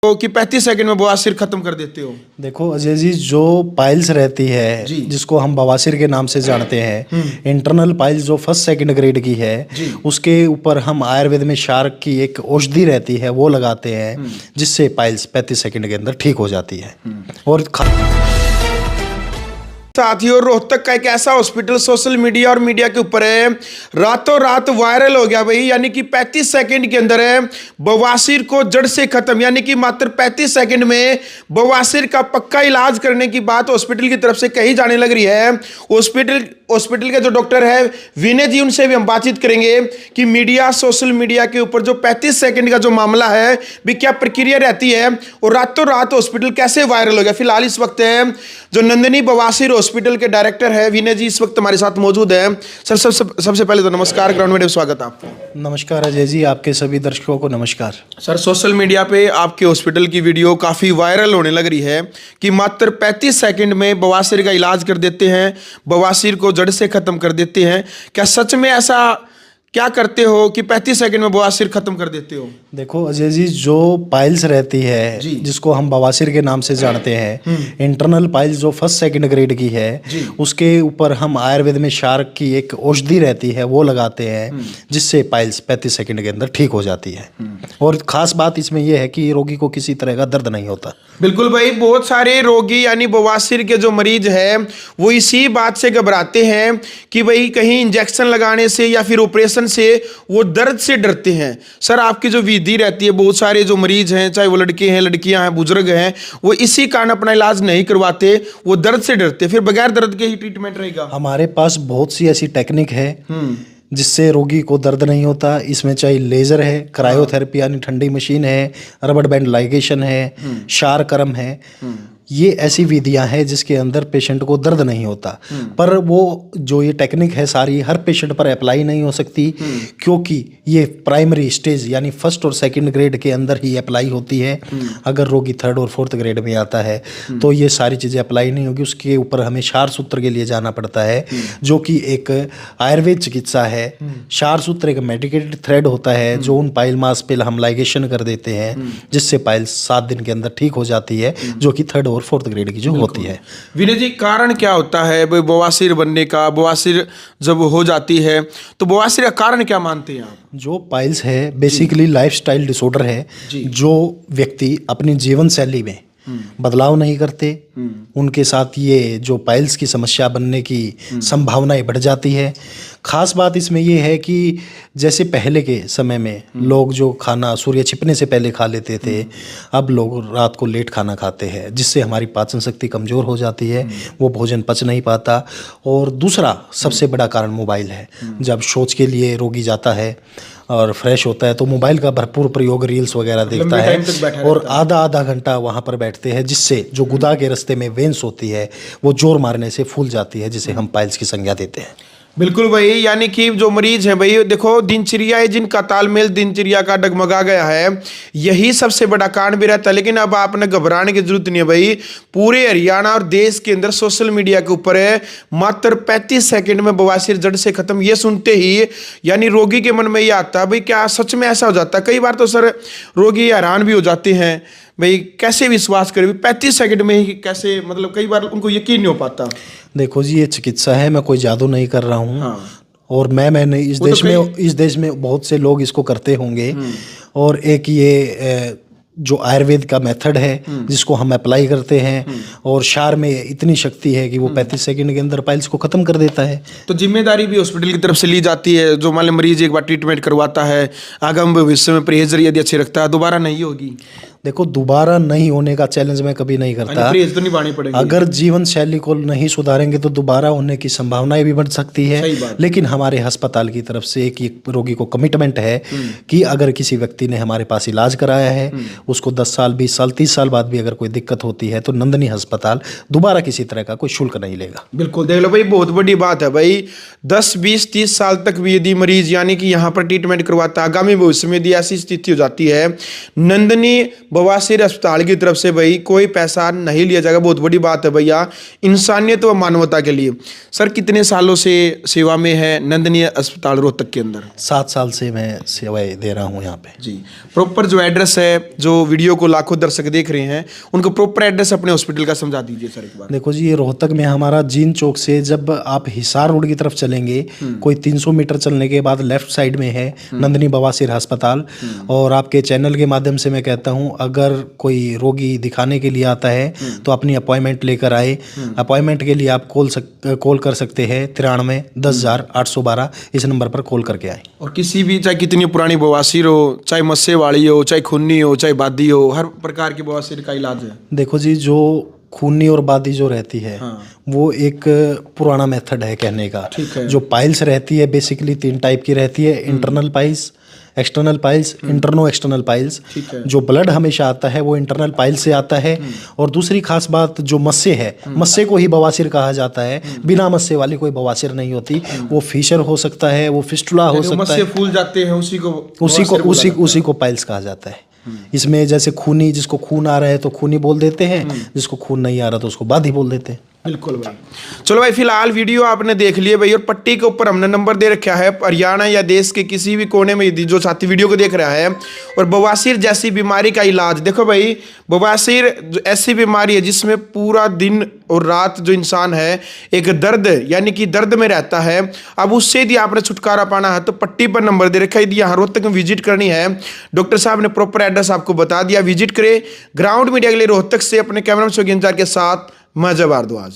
कि 35 सेकंड में बवासीर खत्म कर देते हो। देखो अजय जी, जो पाइल्स रहती है जिसको हम बवासीर के नाम से जानते हैं, इंटरनल पाइल्स जो फर्स्ट सेकंड ग्रेड की है, उसके ऊपर हम आयुर्वेद में शार्क की एक औषधि रहती है वो लगाते हैं, जिससे पाइल्स 35 सेकंड के अंदर ठीक हो जाती है। और साथियों, रोहतक का एक ऐसा हॉस्पिटल सोशल मीडिया और मीडिया के ऊपर है, रातों रात वायरल हो गया भाई। यानी कि 35 सेकंड के अंदर है बवासीर को जड़ से खत्म, यानी कि मात्र 35 सेकंड में बवासीर का पक्का इलाज करने की बात हॉस्पिटल की तरफ से कही जाने लग रही है। हॉस्पिटल के जो डॉक्टर है विनय जी, उनसे भी हम बातचीत करेंगे कि मीडिया सोशल मीडिया के ऊपर जो 35 सेकंड का जो मामला है भी क्या प्रक्रिया रहती है और रातों रात हॉस्पिटल कैसे वायरल हो गया। फिलहाल इस वक्त है जो नंदिनी बवासीर हॉस्पिटल के डायरेक्टर है विनय जी, इस वक्त हमारे साथ मौजूद है। सर सबसे पहले तो नमस्कार, ग्राउंड मीडिया में स्वागत है आपको। नमस्कार अजय जी, आपके सभी दर्शकों को नमस्कार। सर, सोशल मीडिया पे आपके हॉस्पिटल की वीडियो काफ़ी वायरल होने लग रही है कि मात्र 35 सेकंड में बवासीर का इलाज कर देते हैं, बवासीर को जड़ से खत्म कर देते हैं। क्या सच में ऐसा क्या करते हो कि 35 सेकंड में बवासीर खत्म कर देते हो? देखो अजय जी, जो पाइल्स रहती है जिसको हम बवासीर के नाम से जानते हैं, इंटरनल पाइल्स जो फर्स्ट सेकंड ग्रेड की है, उसके ऊपर हम आयुर्वेद में शार्क की एक औषधि रहती है वो लगाते हैं, जिससे पाइल्स 35 सेकंड के अंदर ठीक हो जाती है। और खास बात इसमें यह है कि रोगी को किसी तरह का दर्द नहीं होता। बिल्कुल भाई, बहुत सारे रोगी यानी बवासीर के जो मरीज है वो इसी बात से घबराते हैं कि भाई कहीं इंजेक्शन लगाने से या फिर ऑपरेशन से वो दर्द से डरते हैं। सर, आपकी जो विधि रहती है, बहुत सारे जो मरीज हैं, चाहे वो लड़के हैं, लड़कियां हैं, बुजुर्ग हैं, वो इसी कारण अपना इलाज नहीं करवाते, वो दर्द से डरते। फिर बगैर दर्द के ही ट्रीटमेंट रहेगा? हमारे पास बहुत सी ऐसी टेक्निक है जिससे रोगी को दर्द नहीं होता। इसमें चाहे लेजर है, क्रायोथेरेपी यानी ठंडी मशीन है, रबड़ बैंड लाइगेशन है, शार कर्म है, ये ऐसी विधियां हैं जिसके अंदर पेशेंट को दर्द नहीं होता। पर वो जो ये टेक्निक है सारी हर पेशेंट पर अप्लाई नहीं हो सकती, क्योंकि ये प्राइमरी स्टेज यानी फर्स्ट और सेकंड ग्रेड के अंदर ही अप्लाई होती है। अगर रोगी थर्ड और फोर्थ ग्रेड में आता है तो ये सारी चीज़ें अप्लाई नहीं होगी। उसके ऊपर हमें क्षार सूत्र के लिए जाना पड़ता है, जो कि एक आयुर्वेद चिकित्सा है। क्षार सूत्र एक मेडिकेटेड थ्रेड होता है जो उन पाइल मास पे हम लाइगेशन कर देते हैं, जिससे पाइल 7 दिन के अंदर ठीक हो जाती है, जो कि थर्ड फोर्थ ग्रेड की जो होती है। विनय जी, कारण क्या होता है बवासीर बनने का? बवासीर जब हो जाती है तो बवासीर का कारण क्या मानते हैं आप? जो पाइल्स है बेसिकली लाइफस्टाइल डिसऑर्डर है, जो व्यक्ति अपनी जीवन शैली में बदलाव नहीं करते, उनके साथ ये जो पाइल्स की समस्या बनने की संभावनाएं बढ़ जाती है। खास बात इसमें ये है कि जैसे पहले के समय में लोग जो खाना सूर्य छिपने से पहले खा लेते थे, अब लोग रात को लेट खाना खाते हैं, जिससे हमारी पाचन शक्ति कमज़ोर हो जाती है, वो भोजन पच नहीं पाता। और दूसरा सबसे बड़ा कारण मोबाइल है। जब शौच के लिए रोगी जाता है और फ्रेश होता है तो मोबाइल का भरपूर प्रयोग, रील्स वगैरह देखता है और आधा घंटा वहाँ पर बैठते हैं, जिससे जो गुदा के रास्ते में वेंस होती है वो जोर मारने से फूल जाती है, जिसे हम पाइल्स की संज्ञा देते हैं। बिल्कुल भाई, यानी कि जो मरीज है भाई, देखो दिनचर्या है जिनका तालमेल दिनचर्या का डगमगा गया है, यही सबसे बड़ा कारण भी रहता है। लेकिन अब आपने घबराने की जरूरत नहीं है भाई, पूरे हरियाणा और देश के अंदर सोशल मीडिया के ऊपर है मात्र 35 सेकंड में बवासीर जड़ से खत्म। ये सुनते ही यानी रोगी के मन में ये आता है भाई क्या सच में ऐसा हो जाता है? कई बार तो सर रोगी हैरान भी हो जाते हैं भाई, कैसे विश्वास करें 35 सेकंड में ही कैसे, मतलब कई बार उनको यकीन नहीं हो पाता। देखो जी, ये चिकित्सा है, मैं कोई जादू नहीं कर रहा हूँ। और मैंने इस देश में बहुत से लोग इसको करते होंगे। और एक ये जो आयुर्वेद का मेथड है जिसको हम अप्लाई करते हैं, और क्षार में इतनी शक्ति है कि वो 35 सेकंड के अंदर पाइल्स को खत्म कर देता है। तो जिम्मेदारी भी हॉस्पिटल की तरफ से ली जाती है। जो मान लो मरीज एक बार ट्रीटमेंट करवाता है, आगामी भविष्य में परहेज यदि अच्छे रखता है, दोबारा नहीं होगी। देखो, दोबारा नहीं होने का चैलेंज मैं कभी नहीं करता। परहेज तो निभानी पड़ेगी। अगर जीवन शैली को नहीं सुधारेंगे तो दोबारा होने की संभावनाएं भी बढ़ सकती है। लेकिन हमारे अस्पताल की तरफ से एक रोगी को कमिटमेंट है कि अगर किसी व्यक्ति ने हमारे पास इलाज कराया है, उसको 10 साल 20 साल 30 साल बाद भी अगर कोई दिक्कत होती है तो नंदिनी अस्पताल दोबारा किसी तरह का कोई शुल्क नहीं लेगा। बिल्कुल, देख लो भाई, बहुत बड़ी बात है भाई। 10 20 30 साल तक भी यदि मरीज यानी कि यहाँ पर ट्रीटमेंट करवाता, आगामी भविष्य में यदि ऐसी स्थिति हो जाती है, नंदिनी बवासीर अस्पताल की तरफ से भाई कोई पैसा नहीं लिया जाएगा, बहुत बड़ी बात है भैया, इंसानियत व मानवता के लिए। सर कितने सालों से सेवा में है नंदनीय अस्पताल रोहतक के अंदर? 7 साल से मैं सेवाएं दे रहा हूँ यहाँ पे। जी, प्रॉपर जो एड्रेस है, जो वीडियो को लाखों दर्शक देख रहे हैं, उनको प्रॉपर एड्रेस अपने हॉस्पिटल का समझा दीजिए सर एक बार। देखो जी, ये रोहतक में हमारा जीन चौक से जब आप हिसार रोड की तरफ चलेंगे, कोई 300 मीटर चलने के बाद लेफ्ट साइड में है नंदनी बवासीर अस्पताल। और आपके चैनल के माध्यम से मैं कहता हूँ, अगर कोई रोगी दिखाने के लिए आता है तो अपनी अपॉइंटमेंट लेकर आए। अपॉइंटमेंट के लिए आप कॉल कर सकते हैं 93 10,812, इस नंबर पर कॉल करके आए। और किसी भी, चाहे कितनी पुरानी बवासीर हो, चाहे मस्से वाली हो, चाहे खूनी हो, चाहे बादी हो, हर प्रकार की बवासीर का इलाज है। देखो जी, जो खूनी और बादी जो रहती है, हाँ। वो एक पुराना मेथड है कहने का। ठीक है। जो पाइल्स रहती है बेसिकली 3 टाइप की रहती है, इंटरनल पाइल्स, एक्सटर्नल पाइल्स, इंटरनो एक्सटर्नल पाइल्स। ठीक है। जो ब्लड हमेशा आता है वो इंटरनल पाइल से आता है। और दूसरी खास बात, जो मस्से है, मस्से को ही बवासीर कहा जाता है। बिना मस्से वाली कोई बवासीर नहीं होती। वो फिशर हो सकता है, वो फिस्टुला हो सकता मस्से है, फूल जाते हैं, उसी को पाइल्स कहा जाता है। इसमें जैसे खूनी, जिसको खून आ रहा है तो खूनी बोल देते हैं, जिसको खून नहीं आ रहा तो उसको बादी बोल देते हैं। बिल्कुल भाई। चलो भाई, फिलहाल वीडियो आपने देख लिए भाई, और पट्टी के ऊपर हमने नंबर दे रखा है। हरियाणा या देश के किसी भी कोने में यदि जो साथी वीडियो को देख रहा है और बवासीर जैसी बीमारी का इलाज, देखो भाई, बवासीर ऐसी बीमारी है जिसमें पूरा दिन और रात जो इंसान है एक दर्द, यानी कि दर्द में रहता है। अब उससे यदि आपने छुटकारा पाना है तो पट्टी पर नंबर दे रखा है। यदि यहाँ रोहतक में विजिट करनी है, डॉक्टर साहब ने प्रॉपर एड्रेस आपको बता दिया, विजिट करें। ग्राउंड मीडिया के लिए रोहतक से अपने कैमरा मैन के साथ मैं जय भारद्वाज।